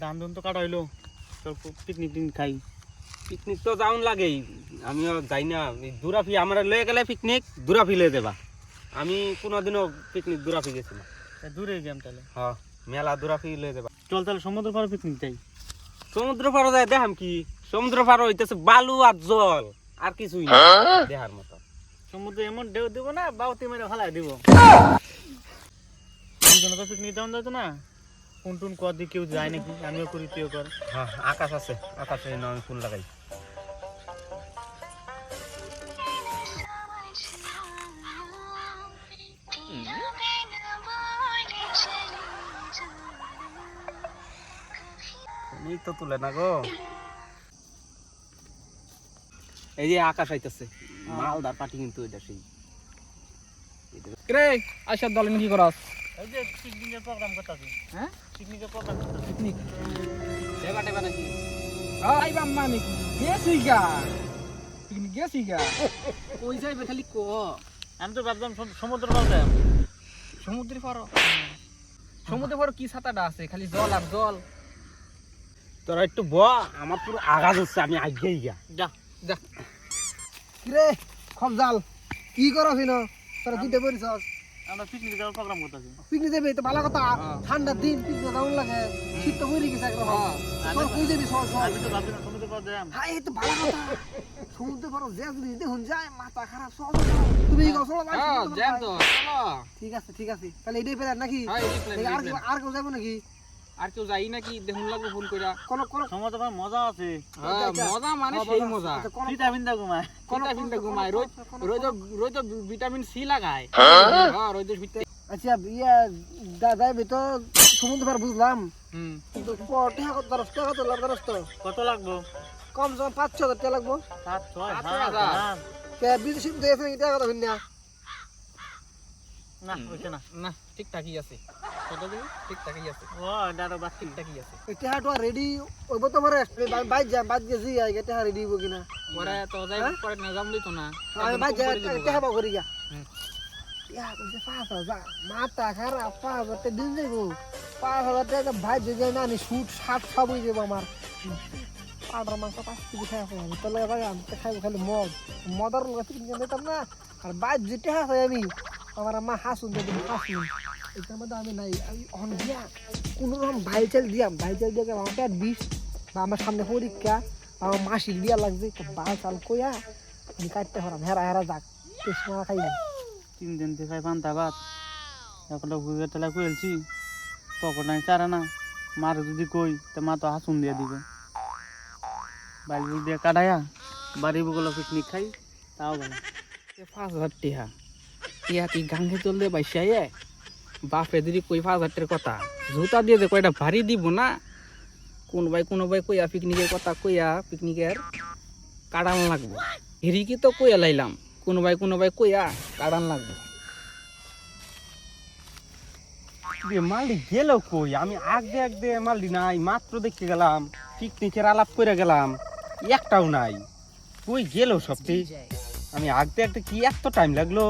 ধান ধুন তো কাটা হইলো, পিকনিক টিকনিক খাই। পিকনিক তো যাওন লাগেই, আমিও যাই না। দুরাফি আমরা লয়ে গেলে পিকনিক দুরাফি লয়ে দেবা। আমি কোনোদিনও পিকনিক দুরাফি গেছি না। দূরে গেম তাহলে। হ্যাঁ, মেলা দুরাফি লয়ে দেবা। চল তাহলে সমুদ্র পাড়ে পিকনিক যাই। সমুদ্র পাড়ে যায় দেখাম কি? সমুদ্র পাড়ে হইতেছে বালু আর জল, আর কিছুই না দেখার মতো। সমুদ্রে এমন ঢেউ দিব না, বাউতি মেরে ফালাই দিব। দুজনে তো পিকনিক যাওয়া যাইতো না। কোন টুন কর দিয়ে কেউ যায় নাকি, আমিও করি তুইও কর। হ্যাঁ, আকাশ আছে, আকাশে না আমি ফুল লাগাই। এই তো তুলে না গো। এই যে আকাশ আইতেছে, মালদার পাটি কিন্তু এটা সেই। রে আশার দলে কি করাস? এই যে পিকনিকের প্রোগ্রাম করতেছি। হ্যাঁ, পিকনিকের প্রোগ্রাম করতেছি। পিকনিক দেবা টেবা নাকি? আই বাম্মা নাকি গেছি গা, পিকনিক গেছি গা। ওই যাইবে খালি ক আমি তো ভাবলাম সমুদ্র পাড়ে যাই। সমুদ্রে পারো, সমুদ্রে পারো কি ছাতাটা আছে, খালি জল আর জল। তোরা একটু ব, আমার পুরো আঘাত হচ্ছে, আমি আগেই গা। যা যা কিরে খব জাল কি করছিস না তোরা দুইটা পরিছস? আমরা পিকনিক যাওয়ার প্রোগ্রাম করতেছি। পিকনিক যাবে তো ভালো কথা, ঠান্ডার দিন পিকনিক যাওয়ার লাগে, শীত তো হয়ে গেছে একরকম। তোর কই যাবি সর সর? আমি তো ভাবছিলাম সমুদ্র পাড়ে যাই। হ্যাঁ এই তো ভালো কথা, সমুদ্রে পারো যে যদি দেখুন যায় মাথা খারাপ সব। তুমি কি করছো ভাই? জ্যাম তো চলো। ঠিক আছে ঠিক আছে, তাহলে এটাই প্ল্যান নাকি? হ্যাঁ, এটাই plan, আর আর কেউ যাবো নাকি? আর কেউ যাই নাকি দেখুন লাগবে ফোন কইরা। কোন কোন সমুদ্র পাড়ে মজা আছে। মজা মানে সেই মজা। পিতা বিন্দা ঘুমায়। কোনটা ভিন্ডা ঘুমায়, রোজ ভিটামিন সি লাগায়। হ্যাঁ, রোজ ভিতরে। আচ্ছা ইয়া যাইবে তো সমুদ্র পার বুঝলাম, কিন্তু টাকা কত দরস, টাকা তো লাভ দরস তো কত লাগবো? কম সম 5-6 টাকা লাগবো। 7-6 5-6 হাজার। কে বিদেশি তো এসে টাকা কত ভিন্না? না হইছে না। না, ঠিকঠাকই আছে। কত দিবি? ঠিকঠাকই আছে। ও এটা তো বাকি। ঠিকঠাকই আছে। এই টাকাটা রেডি ওইব তো মারে বাইক গেছি আগে টাকা রেডি হইব কিনা? পরে তো যাই পরে না জাম লইতো না। আমি বাইক টাকা পাবো করি গা। হুম। ইয়া কইছে 5,000 মাথা খারাপ, 5,000 দিন যাইবো। 5,000 টাকা ভাই যদি না নি শুট 60 সব হয়ে যাবো আমার। পাড়ার মাংস 5 কেজি খাইবো আমি, তাহলে ভাই আমি তো খাইবো খালি মদার লোক কিনে নিতাম না। আর বাইক যেটা আছে আমি আমার মা হাসুন দেবে হাসুন, এটার মধ্যে আমি নাই। আমি অন দিয়া কোনো রকম ভাইল চাল দিয়ে গেলাম, আমার পেট বিষ বা আমার সামনে পরীক্ষা, আমার মাসিক দিয়া লাগছে, বাল চাল কইয়া আমি কাটতে পারাম। হেরা হেরা যাক টেস্ট মারা খাইনি 3 দিন থেকে খাই পান্তা ভাত। এখন ভুগের তেলা কুয়েলছি, পকর নাই চারা না। মার যদি কই তো মা তো হাসুন দিয়ে দিবে। বাইল বুল দিয়ে কাটাইয়া বাড়ি বগুলো পিকনিক খাই, তাও ভালো। 5,000 টাকা। ইয়া কি গাঙ্গে চললে বাইসাইয়ে বাপরে যদি কই 5,000 কথা জুতা দিয়ে দে কয়টা ভারী দিব না। কোনোবাই কইয়া পিকনিকের কথা কইয়া পিকনিকের কাটান লাগবো। হিরিকি তো কইয়া লাইলাম, কোনোবাই কইয়া কাটান লাগবো। মালদি গেল কই? আমি আগে মালদি নাই, মাত্র দেখতে গেলাম, পিকনিকের আলাপ করে গেলাম, একটাও নাই। কই গেল সবটি? আমি আগে কি এত টাইম লাগলো?